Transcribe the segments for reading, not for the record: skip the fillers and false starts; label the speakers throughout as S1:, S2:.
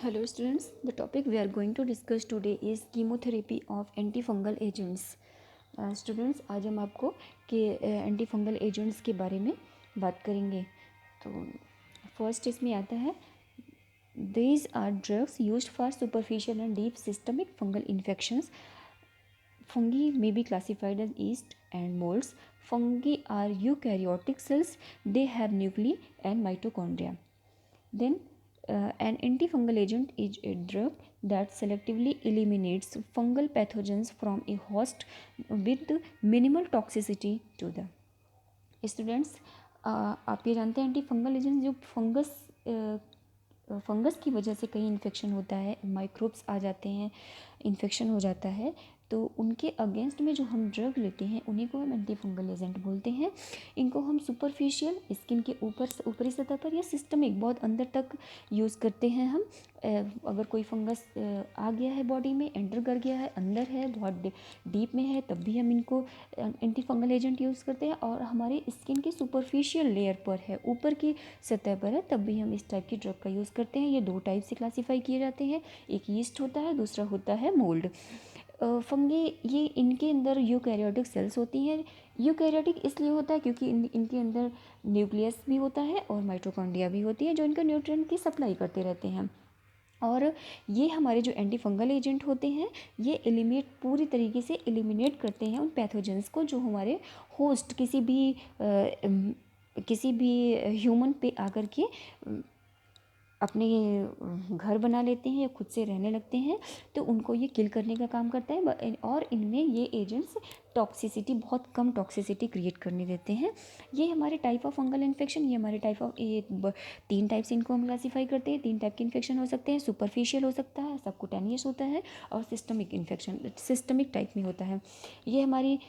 S1: Hello students, the topic we are going to discuss today is chemotherapy of antifungal agents. Students, आज हम आपको कि antifungal agents के बारे में बात करेंगे. तो फर्स्ट इसमें आता है, these are drugs used for superficial and deep systemic fungal infections. Fungi may be classified as yeast and molds. Fungi are eukaryotic cells. They have nuclei and mitochondria. Then an antifungal agent is a drug that selectively eliminates fungal pathogens from a host with minimal toxicity to the students. आप ये जानते हैं antifungal agent जो fungus की वजह से कहीं infection होता है, माइक्रोब्स आ जाते हैं, इन्फेक्शन हो जाता है, तो उनके अगेंस्ट में जो हम ड्रग लेते हैं उन्हीं को हम एंटीफंगल एजेंट बोलते हैं. इनको हम सुपरफिशियल स्किन के ऊपरी सतह पर या सिस्टमिक बहुत अंदर तक यूज़ करते हैं. हम अगर कोई फंगस आ गया है बॉडी में, एंटर कर गया है, अंदर है, बहुत डीप में है, तब भी हम इनको एंटीफंगल एजेंट यूज़ करते हैं. और हमारी स्किन के सुपरफिशियल लेयर पर है, ऊपर की सतह पर है, तब भी हम इस टाइप की ड्रग का यूज़ करते हैं. ये दो टाइप से क्लासीफाई किए जाते हैं, एक यीस्ट होता है, दूसरा होता है मोल्ड. फंगी ये इनके अंदर यूकैरियोटिक सेल्स होती हैं. यूकैरियोटिक इसलिए होता है क्योंकि इनके अंदर न्यूक्लियस भी होता है और माइटोकॉन्ड्रिया भी होती है जो इनका न्यूट्रिएंट की सप्लाई करते रहते हैं. और ये हमारे जो एंटीफंगल एजेंट होते हैं ये पूरी तरीके से एलिमिनेट करते हैं उन पैथोजेंस को जो हमारे होस्ट किसी भी ह्यूमन पे आकर के अपने घर बना लेते हैं या खुद से रहने लगते हैं, तो उनको ये किल करने का काम करता है. और इनमें ये एजेंट्स बहुत कम टॉक्सिसिटी क्रिएट करने देते हैं. ये हमारे टाइप ऑफ फंगल इन्फेक्शन, ये हमारे तीन टाइप से इनको हम क्लासीफाई करते हैं. तीन टाइप के इन्फेक्शन हो सकते हैं. सुपरफिशियल हो सकता है, सबकुटेनियस होता है, और सिस्टमिक इन्फेक्शन सिस्टमिक टाइप में होता है. ये हमारी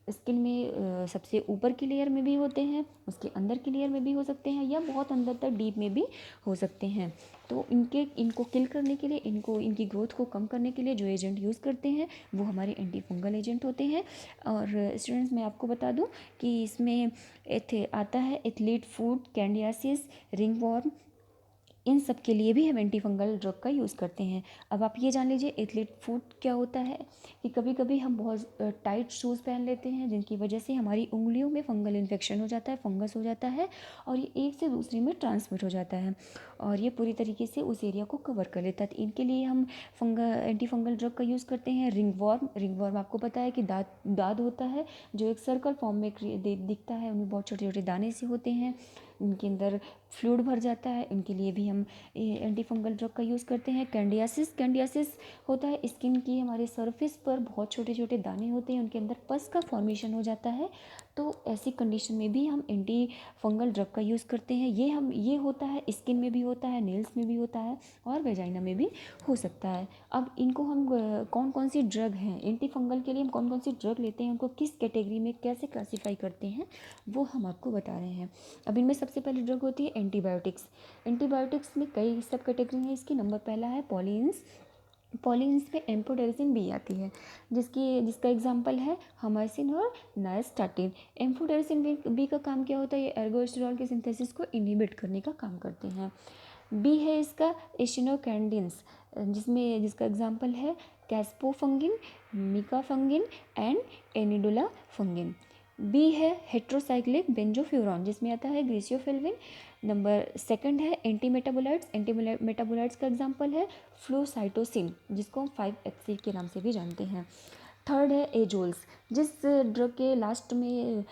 S1: स्किन में सबसे ऊपर की लेयर में भी होते हैं, उसके अंदर की लेयर में भी हो सकते हैं, या बहुत अंदर तक डीप में भी हो सकते हैं. तो इनको किल करने के लिए, इनकी ग्रोथ को कम करने के लिए जो एजेंट यूज़ करते हैं वो हमारे एंटीफंगल एजेंट होते हैं. और स्टूडेंट्स, मैं आपको बता दूं कि इसमें आता है एथलीट फूट, कैंडियासिस, रिंगवॉर्म, इन सब के लिए भी हम एंटीफंगल ड्रग का यूज़ करते हैं. अब आप ये जान लीजिए एथलीट फुट क्या होता है, कि कभी कभी हम बहुत टाइट शूज़ पहन लेते हैं जिनकी वजह से हमारी उंगलियों में फंगल इन्फेक्शन हो जाता है, फंगस हो जाता है, और ये एक से दूसरे में ट्रांसमिट हो जाता है और ये पूरी तरीके से उस एरिया को कवर कर लेता है. तो इनके लिए हम एंटीफंगल ड्रग का यूज़ करते हैं. रिंगवॉर्म आपको पता है कि दाद होता है जो एक सर्कल फॉर्म में दिखता है, उनमें बहुत छोटे छोटे दाने से होते हैं, इनके अंदर फ्लूइड भर जाता है. इनके लिए भी हम एंटीफंगल ड्रग का यूज़ करते हैं. कैंडियासिस होता है स्किन की हमारे सरफेस पर बहुत छोटे छोटे दाने होते हैं, उनके अंदर पस का फॉर्मेशन हो जाता है. तो ऐसी कंडीशन में भी हम एंटी फंगल ड्रग का यूज़ करते हैं. ये होता है स्किन में भी होता है, नेल्स में भी होता है, और वेजाइना में भी हो सकता है. अब इनको हम कौन कौन सी ड्रग हैं एंटी फंगल के लिए, हम कौन कौन सी ड्रग लेते हैं, उनको किस कैटेगरी में कैसे क्लासीफाई करते हैं, वो हम आपको बता रहे हैं. अब इनमें सबसे पहली ड्रग होती है एंटीबायोटिक्स. एंटीबायोटिक्स में कई सब कैटेगरी हैं इसकी. नंबर पहला है पॉलिन्स में एम्फोटेरिसिन बी आती है, जिसका एग्जांपल है हमाइसिन और नायस्टाटिन. एम्फोटेरिसिन बी का काम क्या होता है, ये एर्गोस्टेरॉल के सिंथेसिस को इनहिबिट करने का काम करते हैं. बी है इसका एशिनोकैंडिन्स, जिसका एग्जांपल है कैस्पोफंगिन, मिकाफंगिन एंड एनिडोला फंगिन. बी है हेट्रोसाइक्लिक बेंजोफ्यूरॉन, जिसमें आता है ग्रीसियोफिल्विन. नंबर सेकंड है एंटीमेटाबोलाइट्स का एग्जांपल है फ्लोसाइटोसिन, जिसको हम 5-HC के नाम से भी जानते हैं. थर्ड है एजोल्स. जिस ड्रग के लास्ट में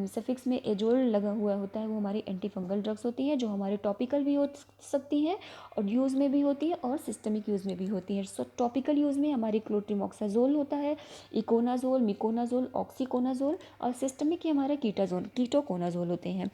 S1: सफिक्स में एजोल लगा हुआ होता है वो हमारी एंटीफंगल ड्रग्स होती हैं, जो हमारे टॉपिकल भी हो सकती हैं और यूज़ में भी होती है और सिस्टमिक यूज़ में भी होती है. सो टॉपिकल यूज़ में हमारी क्लोट्रिमॉक्साजोल होता है, इकोनाजोल, मिकोनाजोल, ऑक्सीकोनाजोल, और सिस्टमिक के हमारे कीटोकोनाजोल होते हैं.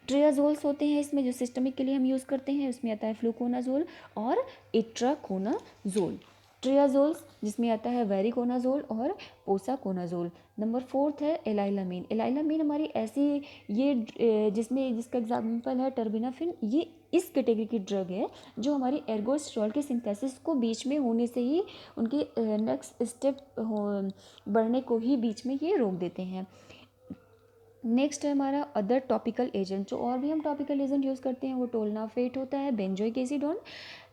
S1: ट्रियाजोल्स होते हैं इसमें, जो सिस्टमिक के लिए हम यूज़ करते हैं, उसमें आता है फ्लूकोनाजोल और इट्राकोनाजोल. ट्रियाजोल्स जिसमें आता है वेरिकोनाजोल और पोसाकोनाजोल. नंबर फोर्थ है एलाइलामीन हमारी ऐसी जिसका एग्जाम्पल है टर्बिनाफिन. ये इस कैटेगरी की ड्रग है जो हमारी एर्गोस्टेरॉल के सिंथेसिस को बीच में होने से ही उनके नेक्स्ट स्टेप बढ़ने को ही बीच में ये रोक देते हैं. नेक्स्ट है हमारा अदर टॉपिकल एजेंट। जो और भी हम टॉपिकल एजेंट यूज़ करते हैं वो टोलनाफेट होता है, बेंजोइक एसीडोन,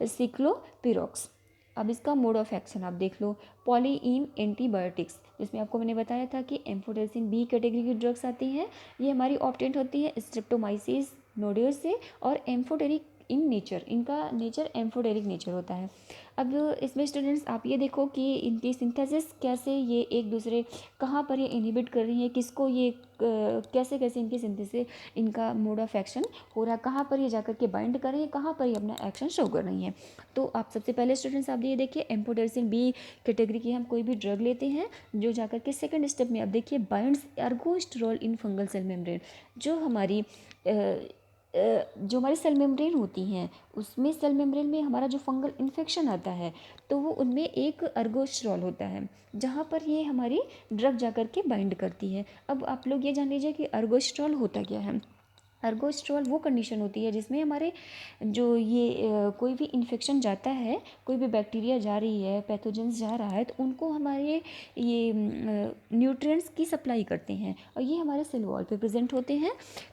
S1: सिक्लोपिरोक्स। अब इसका मोड ऑफ एक्शन आप देख लो। पॉलीइन एंटीबायोटिक्स, जिसमें आपको मैंने बताया था कि एम्फोटेरिसिन बी कैटेगरी की ड्रग्स आती हैं। ये हमारी ऑब्टेंट होती है स्ट्रेप्टोमाइसिस नोड्यूल्स से, और एम्फोटेरिक इन नेचर, इनका नेचर एम्फोटेरिक नेचर होता है। अब इसमें स्टूडेंट्स आप ये देखो कि इनकी सिंथेसिस कैसे, ये एक दूसरे कहाँ पर ये इनहिबिट कर रही है, किसको ये कैसे कैसे इनकी सिंथेसिस, इनका मोड ऑफ एक्शन हो रहा है, कहाँ पर ये जाकर के बाइंड कर रही है, कहाँ पर ये अपना एक्शन शो कर रही है। तो आप सबसे पहले स्टूडेंट्स आप ये देखिए, एम्फोटेरिसिन बी कैटेगरी की हम कोई भी ड्रग लेते हैं जो जाकर के सेकंड स्टेप में आप देखिए binds ergosterol in fungal cell membrane. जो हमारी जो हमारी सेल मेम्ब्रेन होती हैं, उसमें सेल मेम्ब्रेन में हमारा जो फंगल इन्फेक्शन आता है तो वो उनमें एक अर्गोस्टेरॉल होता है, जहाँ पर ये हमारी ड्रग जाकर के बाइंड करती है। अब आप लोग ये जान लीजिए कि अर्गोस्टेरॉल होता क्या है। अर्गोस्टेरॉल वो कंडीशन होती है जिसमें हमारे जो ये कोई भी इन्फेक्शन जाता है, कोई भी बैक्टीरिया जा रही है, पैथोजेंस जा रहा है, तो उनको हमारे ये न्यूट्रिएंट्स की सप्लाई करते हैं और ये हमारे सेल वॉल पे प्रेजेंट होते हैं।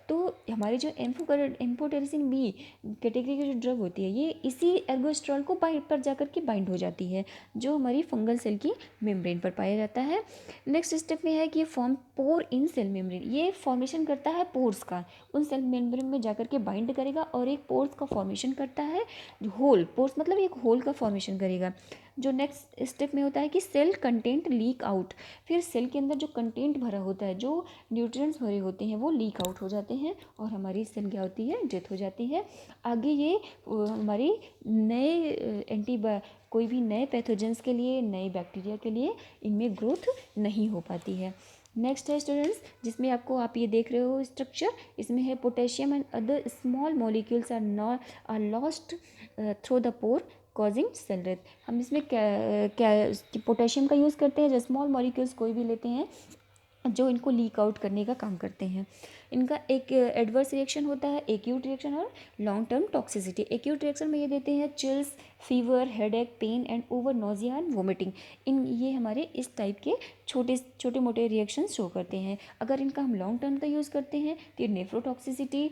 S1: तो हमारी जो एम्फोटेरिसिन बी कैटेगरी की जो ड्रग होती है ये इसी एर्गोस्टेरॉल को बाइंड पर जाकर के बाइंड हो जाती है, जो हमारी फंगल सेल की मेम्ब्रेन पर पाया जाता है। नेक्स्ट स्टेप में है कि ये फॉर्म पोर इन सेल मेम्ब्रेन, ये फॉर्मेशन करता है पोर्स का, उन सेल मेम्ब्रेन में जाकर के बाइंड करेगा और एक पोर्स का फॉर्मेशन करता है। होल पोर्स मतलब एक होल का फॉर्मेशन करेगा। जो नेक्स्ट स्टेप में होता है कि सेल कंटेंट लीक आउट, फिर सेल के अंदर जो कंटेंट भरा होता है, जो न्यूट्रिएंट्स भरे होते हैं वो लीक आउट हो जाते हैं और हमारी सेल क्या होती है, डेथ हो जाती है। आगे ये हमारी नए कोई भी नए पैथोजेंस के लिए, नए बैक्टीरिया के लिए इनमें ग्रोथ नहीं हो पाती है। नेक्स्ट है स्टूडेंट्स, जिसमें आपको आप ये देख रहे हो स्ट्रक्चर, इसमें है potassium and other small molecules are lost through the pore causing cell death. हम इसमें क्या पोटेशियम का यूज़ करते हैं, जो स्मॉल मॉलिक्यूल्स कोई भी लेते हैं जो इनको लीक आउट करने का काम करते हैं। इनका एक एडवर्स रिएक्शन होता है, एक्यूट रिएक्शन और long term toxicity. Acute reaction में ये देते हैं chills, fever, headache, pain and over nausea and vomiting. ये हमारे इस टाइप के छोटे छोटे मोटे रिएक्शन शो करते हैं। अगर इनका हम लॉन्ग टर्म का यूज़ करते हैं तो ये nephrotoxicity,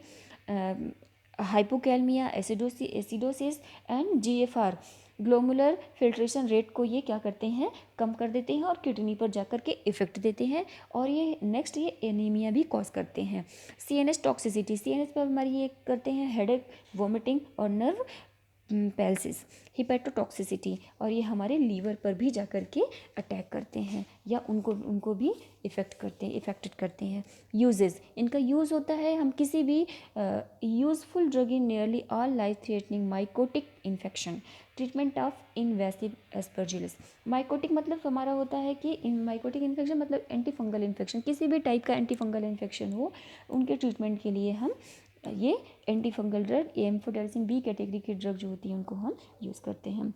S1: hypokalaemia, acidosis and GFR glomerular filtration rate को ये क्या करते हैं, कम कर देते हैं और किडनी पर जाकर के इफेक्ट देते हैं। और ये नेक्स्ट ये एनीमिया भी कॉज करते हैं। सीएनएस टॉक्सिसिटी, सीएनएस पर हमारी ये करते हैं हेडेक, वोमिटिंग और नर्व पैल्सिस। हिपेटोटॉक्सिसिटी, और ये हमारे लीवर पर भी जाकर के अटैक करते हैं या उनको भी इफेक्टेड करते हैं। यूजेस, इनका यूज़ होता है हम किसी भी useful drug in nearly all life threatening mycotic infection, treatment of invasive Aspergillus. Mycotic मतलब हमारा होता है कि माइकोटिक इन्फेक्शन मतलब एंटी फंगल इन्फेक्शन, किसी भी टाइप का एंटी फंगल इन्फेक्शन हो उनके ट्रीटमेंट के लिए हम ये anti fungal drug, amphotericin B category की ड्रग जो होती है उनको हम यूज़ करते हैं।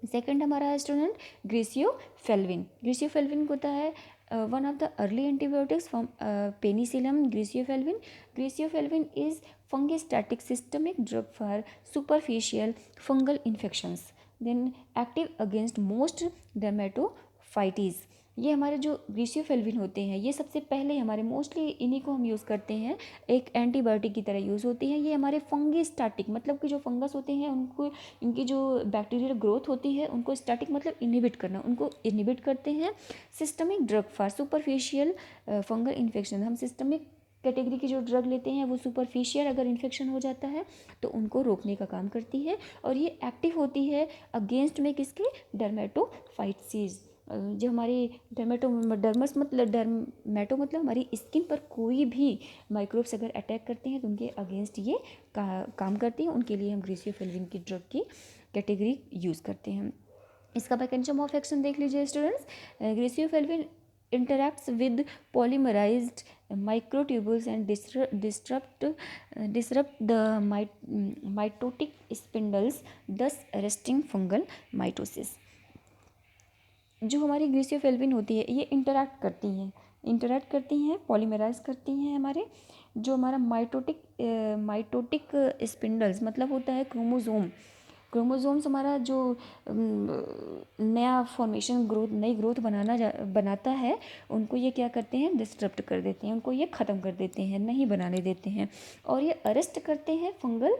S1: सेकंड हमारा है स्टूडेंट ग्रीसियोफेल्विन। ग्रीसियोफेल्विन होता है one of the early antibiotics from penicillium griseofulvin. Griseofulvin is fungistatic systemic drug for superficial fungal infections, then active against most dermatophytes. ये हमारे जो ग्रीसियोफेल्विन होते हैं ये सबसे पहले हमारे मोस्टली इन्हीं को हम यूज़ करते हैं, एक एंटीबायोटिक की तरह यूज़ होती है। ये हमारे फंगिस्टैटिक मतलब कि जो फंगस होते हैं उनको, इनकी जो बैक्टीरियल ग्रोथ होती है उनको स्टैटिक मतलब इनहिबिट करना, उनको इनहिबिट करते हैं। Systemic drug for superficial fungal infection, हम सिस्टमिक कैटेगरी की जो ड्रग लेते हैं वो सुपरफिशियल अगर इन्फेक्शन हो जाता है तो उनको रोकने का काम करती है। और ये एक्टिव होती है अगेंस्ट में किसके, डर्मेटोफाइट्स। जो हमारी डर्मेटो मतलब हमारी स्किन पर कोई भी माइक्रोब्स अगर अटैक करते हैं तो उनके अगेंस्ट ये काम करती हैं, उनके लिए हम ग्रीसियोफेल्विन की ड्रग की कैटेगरी यूज़ करते हैं। इसका मैकेनिज्म ऑफ एक्शन देख लीजिए students. ग्रीसियोफेल्विन interacts with polymerized microtubules and disrupt the mitotic spindles, thus arresting fungal mitosis। जो हमारी ग्रीसियोफेल्विन होती है ये इंटरैक्ट करती हैं, पॉलीमराइज करती हैं हमारे जो हमारा माइटोटिक स्पिंडल्स मतलब होता है क्रोमोसोम क्रोमोसोम्स हमारा जो नया फॉर्मेशन ग्रोथ नई ग्रोथ बनाता है, उनको ये क्या करते हैं, डिस्टर्ब कर देते हैं, उनको ये ख़त्म कर देते हैं, नहीं बनाने देते हैं, और ये अरेस्ट करते हैं फंगल